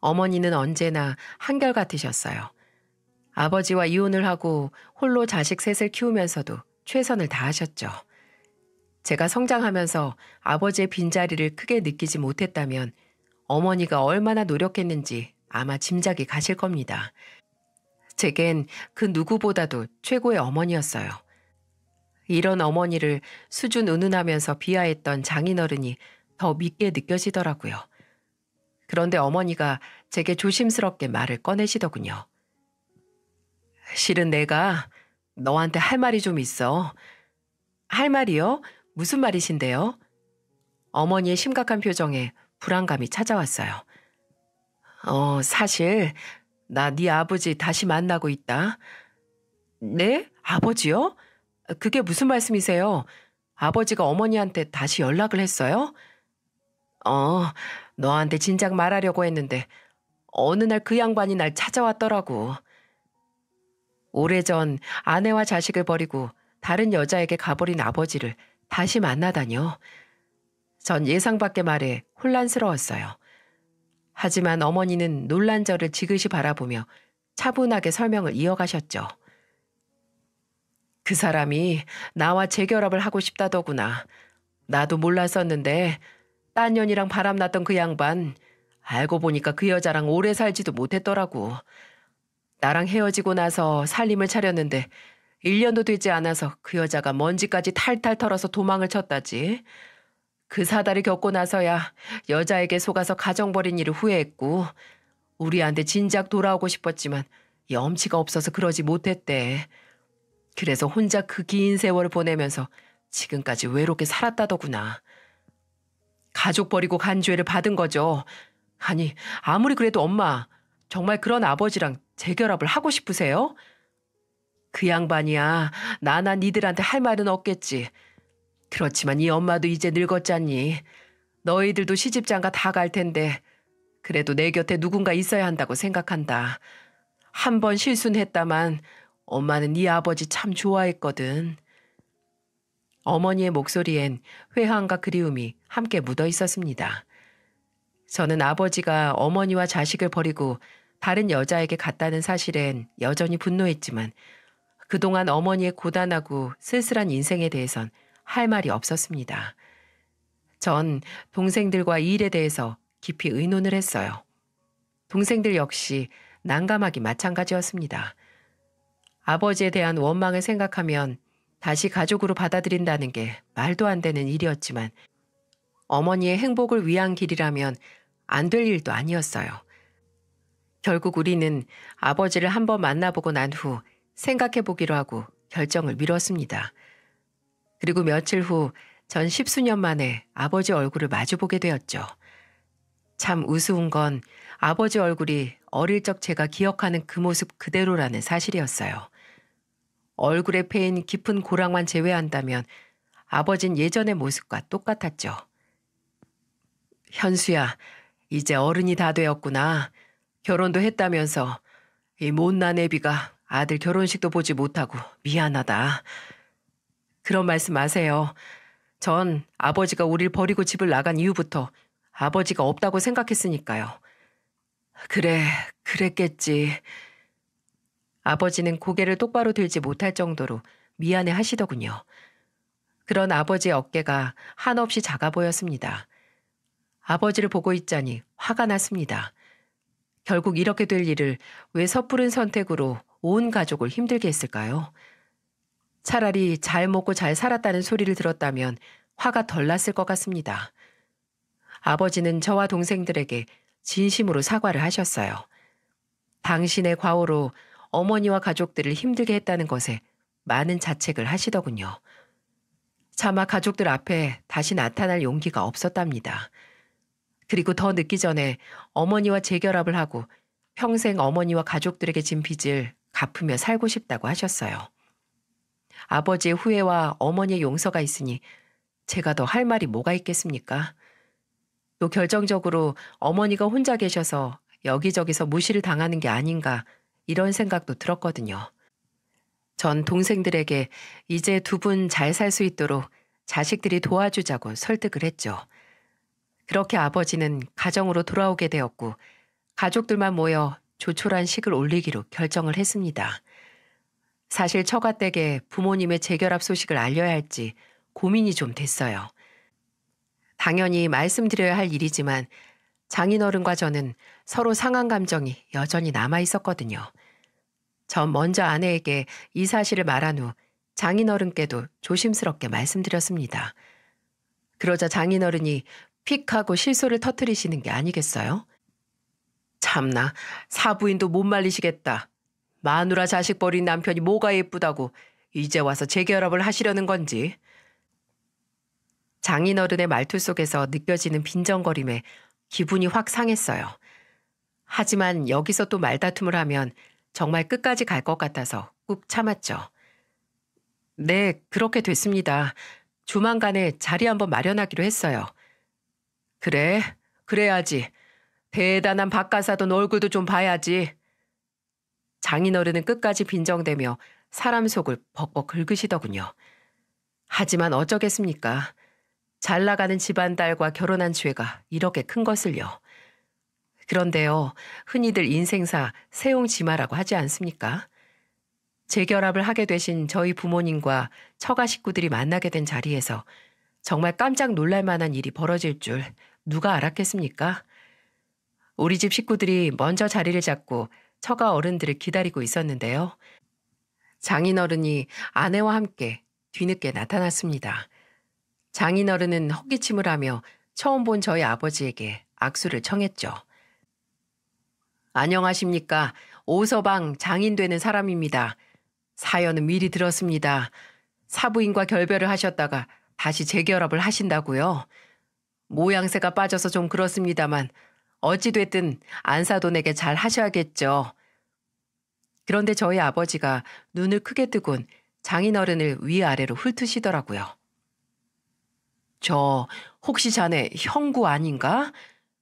어머니는 언제나 한결같으셨어요. 아버지와 이혼을 하고 홀로 자식 셋을 키우면서도 최선을 다하셨죠. 제가 성장하면서 아버지의 빈자리를 크게 느끼지 못했다면 어머니가 얼마나 노력했는지 아마 짐작이 가실 겁니다. 제겐 그 누구보다도 최고의 어머니였어요. 이런 어머니를 수준 은은하면서 비하했던 장인어른이 더 믿게 느껴지더라고요. 그런데 어머니가 제게 조심스럽게 말을 꺼내시더군요. 실은 내가 너한테 할 말이 좀 있어. 할 말이요? 무슨 말이신데요? 어머니의 심각한 표정에 불안감이 찾아왔어요. 사실 나 네 아버지 다시 만나고 있다. 네? 아버지요? 그게 무슨 말씀이세요? 아버지가 어머니한테 다시 연락을 했어요? 너한테 진작 말하려고 했는데 어느 날 그 양반이 날 찾아왔더라고. 오래전 아내와 자식을 버리고 다른 여자에게 가버린 아버지를 다시 만나다뇨. 전 예상 밖의 말에 혼란스러웠어요. 하지만 어머니는 놀란 저를 지그시 바라보며 차분하게 설명을 이어가셨죠. 그 사람이 나와 재결합을 하고 싶다더구나. 나도 몰랐었는데 딴 년이랑 바람났던 그 양반 알고 보니까 그 여자랑 오래 살지도 못했더라고. 나랑 헤어지고 나서 살림을 차렸는데 1년도 되지 않아서 그 여자가 먼지까지 탈탈 털어서 도망을 쳤다지. 그 사달을 겪고 나서야 여자에게 속아서 가정 버린 일을 후회했고 우리한테 진작 돌아오고 싶었지만 염치가 없어서 그러지 못했대. 그래서 혼자 그 긴 세월을 보내면서 지금까지 외롭게 살았다더구나. 가족 버리고 간 죄를 받은 거죠. 아니, 아무리 그래도 엄마, 정말 그런 아버지랑 재결합을 하고 싶으세요? 그 양반이야, 나나 니들한테 할 말은 없겠지. 그렇지만 이 엄마도 이제 늙었잖니. 너희들도 시집장가 다 갈 텐데 그래도 내 곁에 누군가 있어야 한다고 생각한다. 한 번 실수는 했다만 엄마는 네 아버지 참 좋아했거든. 어머니의 목소리엔 회한과 그리움이 함께 묻어 있었습니다. 저는 아버지가 어머니와 자식을 버리고 다른 여자에게 갔다는 사실엔 여전히 분노했지만 그동안 어머니의 고단하고 쓸쓸한 인생에 대해선 할 말이 없었습니다. 전 동생들과 이 일에 대해서 깊이 의논을 했어요. 동생들 역시 난감하기 마찬가지였습니다. 아버지에 대한 원망을 생각하면 다시 가족으로 받아들인다는 게 말도 안 되는 일이었지만 어머니의 행복을 위한 길이라면 안 될 일도 아니었어요. 결국 우리는 아버지를 한번 만나보고 난 후 생각해보기로 하고 결정을 미뤘습니다. 그리고 며칠 후 전 10수년 만에 아버지 얼굴을 마주보게 되었죠. 참 우스운 건 아버지 얼굴이 어릴 적 제가 기억하는 그 모습 그대로라는 사실이었어요. 얼굴에 패인 깊은 고랑만 제외한다면 아버진 예전의 모습과 똑같았죠. 현수야, 이제 어른이 다 되었구나. 결혼도 했다면서 이 못난 애비가 아들 결혼식도 보지 못하고 미안하다. 그런 말씀 마세요. 전 아버지가 우릴 버리고 집을 나간 이후부터 아버지가 없다고 생각했으니까요. 그래, 그랬겠지. 아버지는 고개를 똑바로 들지 못할 정도로 미안해 하시더군요. 그런 아버지의 어깨가 한없이 작아 보였습니다. 아버지를 보고 있자니 화가 났습니다. 결국 이렇게 될 일을 왜 섣부른 선택으로 온 가족을 힘들게 했을까요? 차라리 잘 먹고 잘 살았다는 소리를 들었다면 화가 덜 났을 것 같습니다. 아버지는 저와 동생들에게 진심으로 사과를 하셨어요. 당신의 과오로 어머니와 가족들을 힘들게 했다는 것에 많은 자책을 하시더군요. 차마 가족들 앞에 다시 나타날 용기가 없었답니다. 그리고 더 늦기 전에 어머니와 재결합을 하고 평생 어머니와 가족들에게 진 빚을 갚으며 살고 싶다고 하셨어요. 아버지의 후회와 어머니의 용서가 있으니 제가 더 할 말이 뭐가 있겠습니까? 또 결정적으로 어머니가 혼자 계셔서 여기저기서 무시를 당하는 게 아닌가 이런 생각도 들었거든요. 전 동생들에게 이제 두 분 잘 살 수 있도록 자식들이 도와주자고 설득을 했죠. 그렇게 아버지는 가정으로 돌아오게 되었고 가족들만 모여 조촐한 식을 올리기로 결정을 했습니다. 사실 처가댁에 부모님의 재결합 소식을 알려야 할지 고민이 좀 됐어요. 당연히 말씀드려야 할 일이지만 장인어른과 저는 서로 상한 감정이 여전히 남아 있었거든요. 전 먼저 아내에게 이 사실을 말한 후 장인어른께도 조심스럽게 말씀드렸습니다. 그러자 장인어른이 픽 하고 실소를 터뜨리시는 게 아니겠어요? 참나, 사부인도 못 말리시겠다. 마누라 자식 버린 남편이 뭐가 예쁘다고 이제 와서 재결합을 하시려는 건지. 장인어른의 말투 속에서 느껴지는 빈정거림에 기분이 확 상했어요. 하지만 여기서 또 말다툼을 하면 정말 끝까지 갈 것 같아서 꾹 참았죠. 네, 그렇게 됐습니다. 조만간에 자리 한번 마련하기로 했어요. 그래, 그래야지. 대단한 박가사돈 얼굴도 좀 봐야지. 장인어른은 끝까지 빈정대며 사람 속을 벅벅 긁으시더군요. 하지만 어쩌겠습니까? 잘 나가는 집안 딸과 결혼한 죄가 이렇게 큰 것을요. 그런데요, 흔히들 인생사 세옹지마라고 하지 않습니까? 재결합을 하게 되신 저희 부모님과 처가 식구들이 만나게 된 자리에서 정말 깜짝 놀랄 만한 일이 벌어질 줄 누가 알았겠습니까? 우리 집 식구들이 먼저 자리를 잡고 처가 어른들을 기다리고 있었는데요. 장인어른이 아내와 함께 뒤늦게 나타났습니다. 장인어른은 헛기침을 하며 처음 본 저희 아버지에게 악수를 청했죠. 안녕하십니까. 오서방 장인 되는 사람입니다. 사연은 미리 들었습니다. 사부인과 결별을 하셨다가 다시 재결합을 하신다고요? 모양새가 빠져서 좀 그렇습니다만 어찌됐든 안사돈에게 잘 하셔야겠죠. 그런데 저희 아버지가 눈을 크게 뜨곤 장인어른을 위아래로 훑으시더라고요. 저 혹시 자네 형구 아닌가?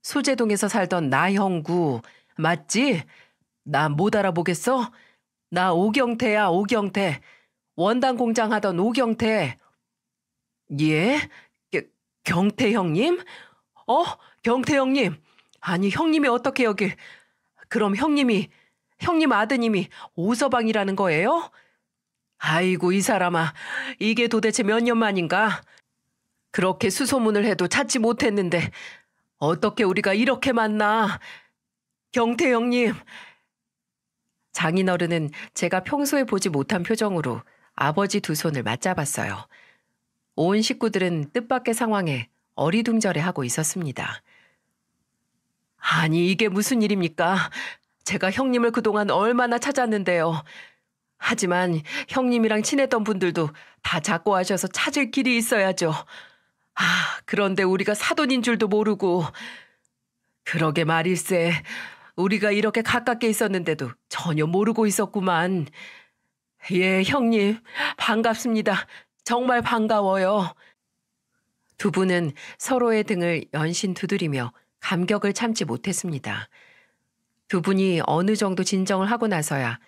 소재동에서 살던 나 형구 맞지? 나 못 알아보겠어? 나 오경태야, 오경태. 원단 공장 하던 오경태. 예? 경태 형님? 경태 형님. 아니 형님이 어떻게 여길. 그럼 형님 아드님이 오서방이라는 거예요? 아이고 이 사람아. 이게 도대체 몇 년 만인가? 그렇게 수소문을 해도 찾지 못했는데 어떻게 우리가 이렇게 만나? 경태 형님. 장인어른은 제가 평소에 보지 못한 표정으로 아버지 두 손을 맞잡았어요. 온 식구들은 뜻밖의 상황에 어리둥절해하고 있었습니다. 아니 이게 무슨 일입니까? 제가 형님을 그동안 얼마나 찾았는데요. 하지만 형님이랑 친했던 분들도 다 작고 하셔서 찾을 길이 있어야죠. 그런데 우리가 사돈인 줄도 모르고. 그러게 말일세. 우리가 이렇게 가깝게 있었는데도 전혀 모르고 있었구만. 예, 형님. 반갑습니다. 정말 반가워요. 두 분은 서로의 등을 연신 두드리며 감격을 참지 못했습니다. 두 분이 어느 정도 진정을 하고 나서야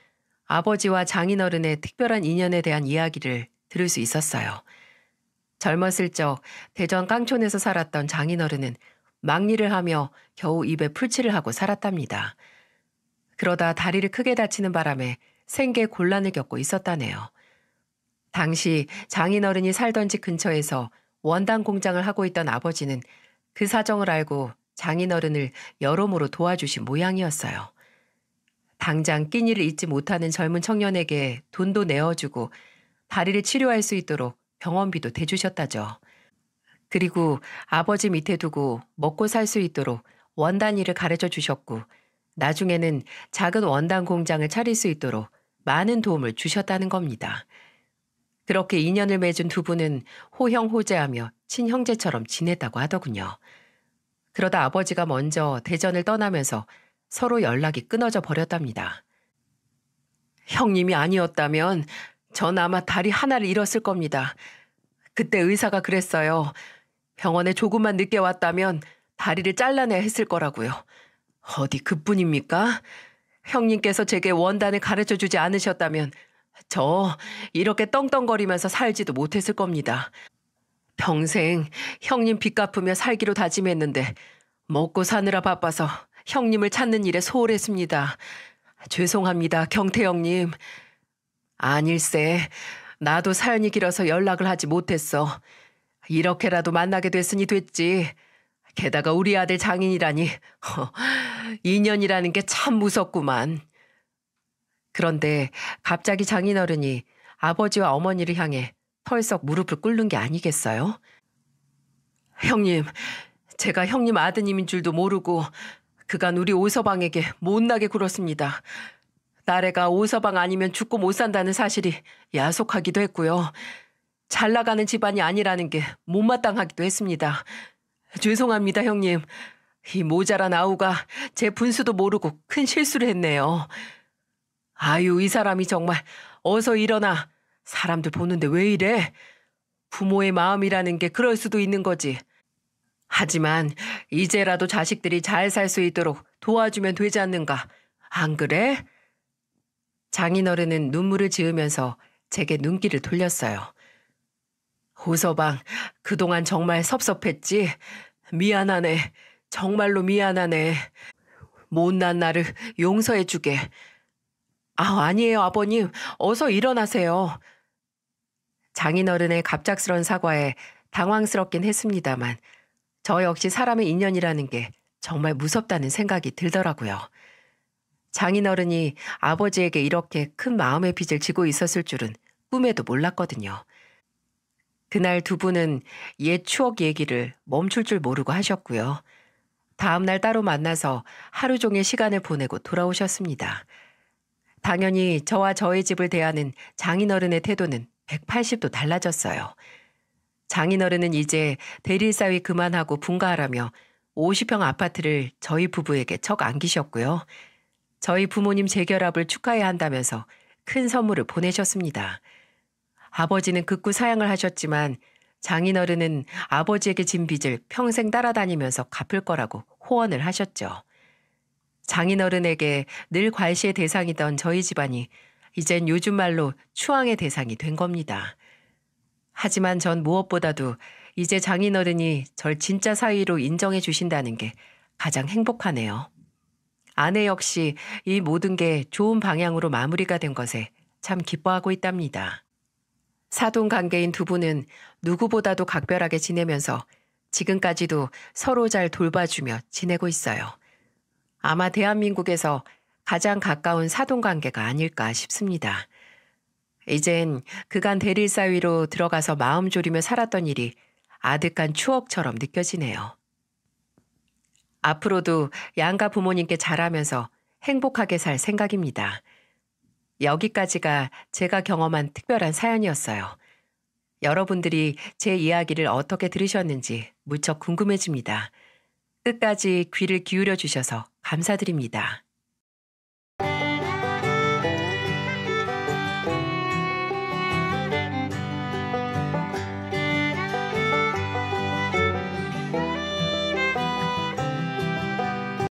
아버지와 장인어른의 특별한 인연에 대한 이야기를 들을 수 있었어요. 젊었을 적 대전 깡촌에서 살았던 장인어른은 막리를 하며 겨우 입에 풀칠을 하고 살았답니다. 그러다 다리를 크게 다치는 바람에 생계 곤란을 겪고 있었다네요. 당시 장인어른이 살던 집 근처에서 원단 공장을 하고 있던 아버지는 그 사정을 알고 장인어른을 여러모로 도와주신 모양이었어요. 당장 끼니를 잊지 못하는 젊은 청년에게 돈도 내어주고 다리를 치료할 수 있도록 병원비도 대주셨다죠. 그리고 아버지 밑에 두고 먹고 살 수 있도록 원단 일을 가르쳐 주셨고 나중에는 작은 원단 공장을 차릴 수 있도록 많은 도움을 주셨다는 겁니다. 그렇게 인연을 맺은 두 분은 호형호재하며 친형제처럼 지냈다고 하더군요. 그러다 아버지가 먼저 대전을 떠나면서 서로 연락이 끊어져 버렸답니다. 형님이 아니었다면 전 아마 다리 하나를 잃었을 겁니다. 그때 의사가 그랬어요. 병원에 조금만 늦게 왔다면 다리를 잘라내야 했을 거라고요. 어디 그뿐입니까? 형님께서 제게 원단을 가르쳐주지 않으셨다면 저 이렇게 떵떵거리면서 살지도 못했을 겁니다. 평생 형님 빚 갚으며 살기로 다짐했는데 먹고 사느라 바빠서 형님을 찾는 일에 소홀했습니다. 죄송합니다, 경태 형님. 아닐세. 나도 사연이 길어서 연락을 하지 못했어. 이렇게라도 만나게 됐으니 됐지. 게다가 우리 아들 장인이라니. 인연이라는 게 참 무섭구만. 그런데 갑자기 장인어른이 아버지와 어머니를 향해 털썩 무릎을 꿇는 게 아니겠어요? 형님, 제가 형님 아드님인 줄도 모르고 그간 우리 오서방에게 못나게 굴었습니다. 나래가 오서방 아니면 죽고 못 산다는 사실이 야속하기도 했고요. 잘 나가는 집안이 아니라는 게 못마땅하기도 했습니다. 죄송합니다, 형님. 이 모자란 아우가 제 분수도 모르고 큰 실수를 했네요. 아유, 이 사람이 정말 어서 일어나. 사람들 보는데 왜 이래? 부모의 마음이라는 게 그럴 수도 있는 거지. 하지만 이제라도 자식들이 잘 살 수 있도록 도와주면 되지 않는가? 안 그래? 장인어른은 눈물을 지으면서 제게 눈길을 돌렸어요. 호서방, 그동안 정말 섭섭했지? 미안하네. 정말로 미안하네. 못난 나를 용서해주게. 아니에요, 아버님. 어서 일어나세요. 장인어른의 갑작스런 사과에 당황스럽긴 했습니다만 저 역시 사람의 인연이라는 게 정말 무섭다는 생각이 들더라고요. 장인어른이 아버지에게 이렇게 큰 마음의 빚을 지고 있었을 줄은 꿈에도 몰랐거든요. 그날 두 분은 옛 추억 얘기를 멈출 줄 모르고 하셨고요. 다음 날 따로 만나서 하루 종일 시간을 보내고 돌아오셨습니다. 당연히 저와 저희 집을 대하는 장인어른의 태도는 180도 달라졌어요. 장인어른은 이제 대릴사위 그만하고 분가하라며 50평 아파트를 저희 부부에게 척 안기셨고요. 저희 부모님 재결합을 축하해야 한다면서 큰 선물을 보내셨습니다. 아버지는 극구 사양을 하셨지만 장인어른은 아버지에게 진 빚을 평생 따라다니면서 갚을 거라고 호언을 하셨죠. 장인어른에게 늘 괄시의 대상이던 저희 집안이 이젠 요즘 말로 추앙의 대상이 된 겁니다. 하지만 전 무엇보다도 이제 장인어른이 절 진짜 사위로 인정해 주신다는 게 가장 행복하네요. 아내 역시 이 모든 게 좋은 방향으로 마무리가 된 것에 참 기뻐하고 있답니다. 사돈 관계인 두 분은 누구보다도 각별하게 지내면서 지금까지도 서로 잘 돌봐주며 지내고 있어요. 아마 대한민국에서 가장 가까운 사돈 관계가 아닐까 싶습니다. 이젠 그간 대릴사위로 들어가서 마음 졸이며 살았던 일이 아득한 추억처럼 느껴지네요. 앞으로도 양가 부모님께 잘하면서 행복하게 살 생각입니다. 여기까지가 제가 경험한 특별한 사연이었어요. 여러분들이 제 이야기를 어떻게 들으셨는지 무척 궁금해집니다. 끝까지 귀를 기울여 주셔서 감사드립니다.